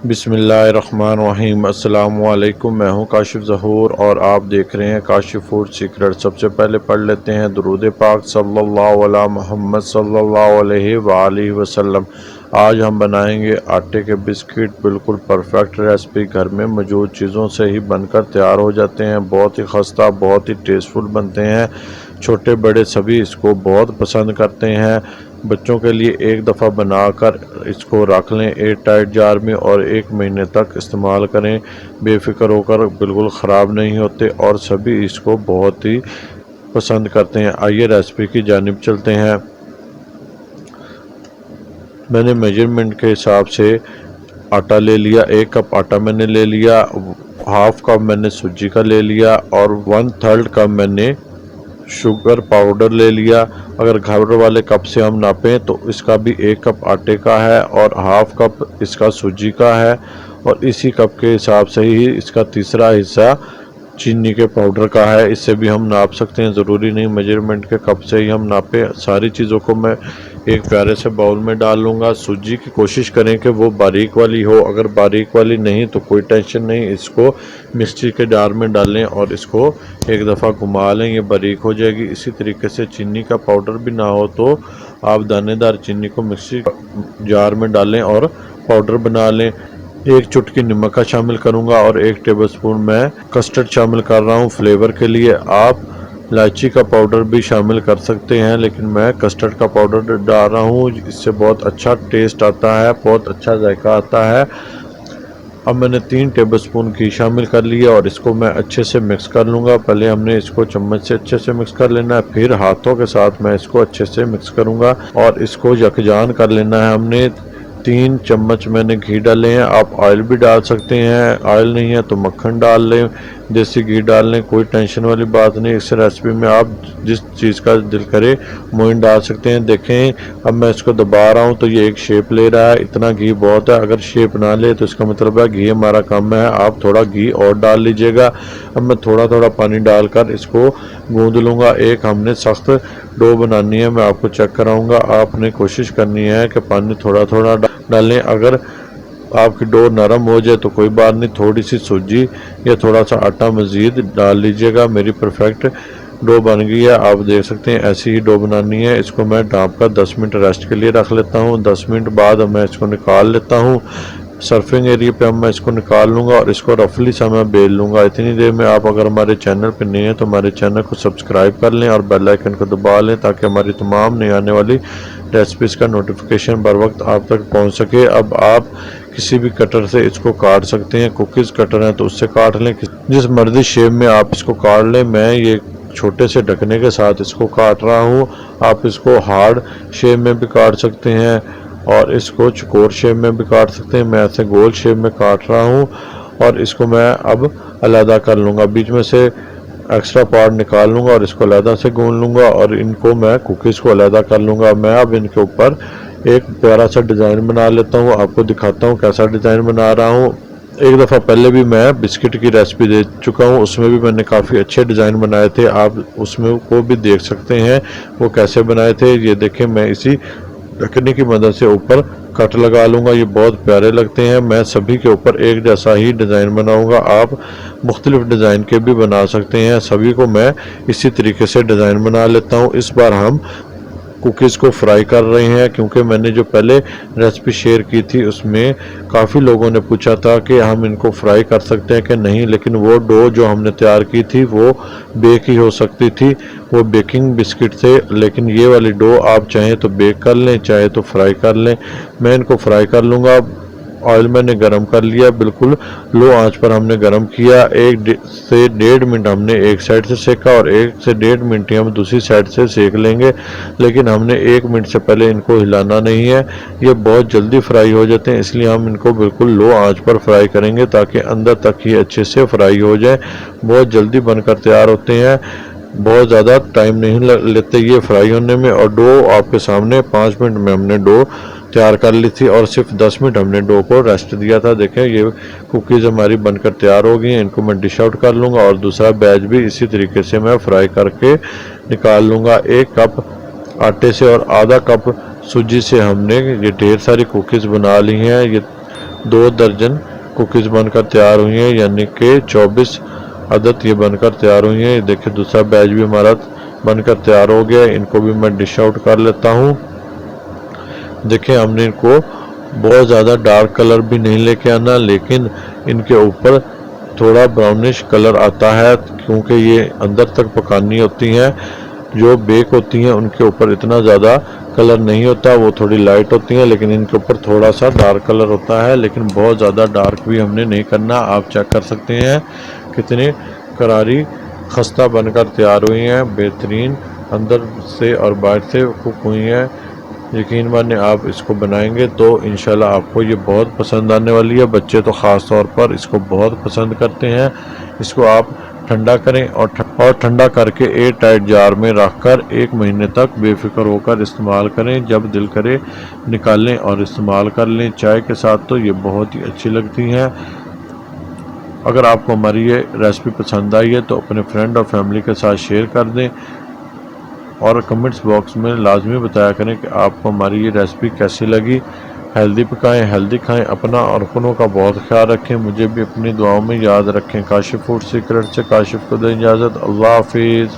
बिस्मिल्लाहिर्रहमानिर्रहीम। अस्सलामुअलैकुम। मैं हूं काशिफ ज़हूर और आप देख रहे हैं काशिफ फूड सीक्रेट। सबसे पहले पढ़ लेते हैं दुरूद पाक सल्लल्लाहु अला मुहम्मद सल्लल्लाहु अलैहि वसल्लम। आज हम बनाएंगे आटे के बिस्किट। बिल्कुल परफेक्ट रेसिपी, घर में मौजूद चीज़ों से ही बनकर तैयार हो जाते हैं। बहुत ही खस्ता, बहुत ही टेस्टफुल बनते हैं। छोटे बड़े सभी इसको बहुत पसंद करते हैं। बच्चों के लिए एक दफ़ा बनाकर इसको रख लें एयर टाइट जार में और 1 महीने तक इस्तेमाल करें। बेफिक्र होकर, बिल्कुल ख़राब नहीं होते और सभी इसको बहुत ही पसंद करते हैं। आइए रेसिपी की जानिब चलते हैं। मैंने मेजरमेंट के हिसाब से आटा ले लिया। 1 कप आटा मैंने ले लिया। हाफ कप मैंने सूजी का ले लिया और 1/3 कप मैंने शुगर पाउडर ले लिया। अगर घर वाले कप से हम नापें तो इसका भी 1 कप आटे का है और हाफ कप इसका सूजी का है और इसी कप के हिसाब से ही इसका तीसरा हिस्सा चीनी के पाउडर का है। इससे भी हम नाप सकते हैं, ज़रूरी नहीं मेजरमेंट के कप से ही हम नापें। सारी चीज़ों को मैं एक प्यारे से बाउल में डाल लूँगा। सूजी की कोशिश करें कि वो बारीक वाली हो, अगर बारीक वाली नहीं तो कोई टेंशन नहीं, इसको मिक्सी के जार में डालें और इसको एक दफ़ा घुमा लें, ये बारीक हो जाएगी। इसी तरीके से चीनी का पाउडर भी ना हो तो आप दानेदार चीनी को मिक्सी जार में डालें और पाउडर बना लें। 1 चुटकी नमक का शामिल करूंगा और 1 टेबलस्पून मैं कस्टर्ड शामिल कर रहा हूं फ्लेवर के लिए। आप इलायची का पाउडर भी शामिल कर सकते हैं, लेकिन मैं कस्टर्ड का पाउडर डाल रहा हूं, इससे बहुत अच्छा टेस्ट आता है, बहुत अच्छा जायका आता है। अब मैंने 3 टेबलस्पून घी शामिल कर लिया और इसको मैं अच्छे से मिक्स कर लूँगा। पहले हमने इसको चम्मच से अच्छे से मिक्स कर लेना है, फिर हाथों के साथ मैं इसको अच्छे से मिक्स करूँगा और इसको यकजान कर लेना है। हमने 3 चम्मच मैंने घी डाले हैं। आप ऑयल भी डाल सकते हैं, ऑयल नहीं है तो मक्खन डाल लें, देसी घी डाल लें, कोई टेंशन वाली बात नहीं। इस रेसिपी में आप जिस चीज़ का दिल करे मोइन डाल सकते हैं। देखें अब मैं इसको दबा रहा हूं तो ये एक शेप ले रहा है, इतना घी बहुत है। अगर शेप ना ले तो इसका मतलब है घी हमारा कम है, आप थोड़ा घी और डाल लीजिएगा। अब मैं थोड़ा थोड़ा पानी डालकर इसको गूंद लूँगा। एक हमने सख्त डो बनानी है, मैं आपको चेक कराऊंगा। आपने कोशिश करनी है कि पानी थोड़ा थोड़ा डालें। अगर आपकी डो नरम हो जाए तो कोई बात नहीं, थोड़ी सी सूजी या थोड़ा सा आटा मज़ीद डाल लीजिएगा। मेरी परफेक्ट डो बन गई है, आप देख सकते हैं। ऐसी ही डो बनानी है। इसको मैं ढाँप कर 10 मिनट रेस्ट के लिए रख लेता हूँ। 10 मिनट बाद मैं इसको निकाल लेता हूँ। सर्फिंग एरिया पे अब मैं इसको निकाल लूँगा और इसको रफली सा मैं बेल लूँगा। इतनी देर में आप अगर हमारे चैनल पे नए हैं तो हमारे चैनल को सब्सक्राइब कर लें और बेल आइकन को दबा लें ताकि हमारी तमाम नई आने वाली रेसिपीज़ का नोटिफिकेशन बर वक्त आप तक पहुँच सके। अब आप किसी भी कटर से इसको काट सकते हैं, कुकीज़ कटर है तो उससे काट लें, जिस मर्जी शेप में आप इसको काट लें। मैं ये छोटे से ढकने के साथ इसको काट रहा हूँ। आप इसको हार्ड शेप में भी काट सकते हैं और इसको चकोर शेप में भी काट सकते हैं। मैं ऐसे गोल शेप में काट रहा हूँ और इसको मैं अब अलहदा कर लूँगा। बीच में से एक्स्ट्रा पार्ट निकाल लूँगा और इसको अलहदा से गूंद लूँगा और इनको मैं कुकीज़ को अलहदा कर लूँगा। मैं अब इनके ऊपर एक प्यारा सा डिज़ाइन बना लेता हूँ, आपको दिखाता हूँ कैसा डिज़ाइन बना रहा हूँ। एक दफ़ा पहले भी मैं बिस्किट की रेसिपी दे चुका हूँ, उसमें भी मैंने काफ़ी अच्छे डिज़ाइन बनाए थे। आप उसमें को भी देख सकते हैं वो कैसे बनाए थे। ये देखें, मैं इसी ढकने की मदद से ऊपर कट लगा लूँगा, ये बहुत प्यारे लगते हैं। मैं सभी के ऊपर एक जैसा ही डिज़ाइन बनाऊँगा, आप मुख्तलिफ डिज़ाइन के भी बना सकते हैं। सभी को मैं इसी तरीके से डिज़ाइन बना लेता हूँ। इस बार हम कुकीज़ को फ्राई कर रहे हैं, क्योंकि मैंने जो पहले रेसिपी शेयर की थी उसमें काफ़ी लोगों ने पूछा था कि हम इनको फ्राई कर सकते हैं कि नहीं, लेकिन वो डो जो हमने तैयार की थी वो बेक ही हो सकती थी, वो बेकिंग बिस्किट थे। लेकिन ये वाली डो आप चाहें तो बेक कर लें, चाहे तो फ्राई कर लें। मैं इनको फ्राई कर लूँगा। ऑयल मैंने गरम कर लिया, बिल्कुल लो आंच पर हमने गरम किया। 1 से 1.5 मिनट हमने एक साइड से सेका और 1 से 1.5 मिनट ही हम दूसरी साइड से सेक लेंगे, लेकिन हमने 1 मिनट से पहले इनको हिलाना नहीं है। ये बहुत जल्दी फ्राई हो जाते हैं, इसलिए हम इनको बिल्कुल लो आंच पर फ्राई करेंगे ताकि अंदर तक ही अच्छे से फ्राई हो जाए। बहुत जल्दी बनकर तैयार होते हैं, बहुत ज़्यादा टाइम नहीं लेते ये फ्राई होने में। और डो आपके सामने 5 मिनट में हमने डो तैयार कर ली थी और सिर्फ 10 मिनट हमने डो को रेस्ट दिया था। देखें ये कुकीज़ हमारी बनकर तैयार हो गई हैं। इनको मैं डिश आउट कर लूँगा और दूसरा बैच भी इसी तरीके से मैं फ्राई करके निकाल लूँगा। 1 कप आटे से और आधा कप सूजी से हमने ये ढेर सारी कुकीज़ बना ली हैं। ये 2 दर्जन कुकीज़ बनकर तैयार हुई हैं, यानी कि 24 अदद ये बनकर तैयार हुई हैं। देखिए दूसरा बैच भी हमारा बनकर तैयार हो गया। इनको भी मैं डिश आउट कर लेता हूँ। देखिए हमने इनको बहुत ज़्यादा डार्क कलर भी नहीं लेके आना, लेकिन इनके ऊपर थोड़ा ब्राउनिश कलर आता है, क्योंकि ये अंदर तक पकानी होती हैं। जो बेक होती हैं उनके ऊपर इतना ज़्यादा कलर नहीं होता, वो थोड़ी लाइट होती हैं, लेकिन इनके ऊपर थोड़ा सा डार्क कलर होता है, लेकिन बहुत ज़्यादा डार्क भी हमने नहीं करना। आप चेक कर सकते हैं कितनी करारी खस्ता बनकर तैयार हुई हैं, बेहतरीन अंदर से और बाहर से कुक हुई हैं। यकीन माने आप इसको बनाएंगे तो इंशाल्लाह आपको ये बहुत पसंद आने वाली है। बच्चे तो ख़ास तौर पर इसको बहुत पसंद करते हैं। इसको आप ठंडा करें और ठंडा करके एयर टाइट जार में रखकर 1 महीने तक बेफिक्र होकर इस्तेमाल करें। जब दिल करे निकालें और इस्तेमाल कर लें चाय के साथ, तो ये बहुत ही अच्छी लगती हैं। अगर आपको हमारी ये रेसिपी पसंद आई है तो अपने फ्रेंड और फैमिली के साथ शेयर कर दें और कमेंट्स बॉक्स में लाजमी बताया करें कि आपको हमारी ये रेसिपी कैसी लगी। हेल्दी पकाएं, हेल्दी खाएं, अपना और अपनों का बहुत ख्याल रखें। मुझे भी अपनी दुआओं में याद रखें। काशिफ फूड सीक्रेट से काशिफ को दें इजाज़त। अल्लाह हाफिज़।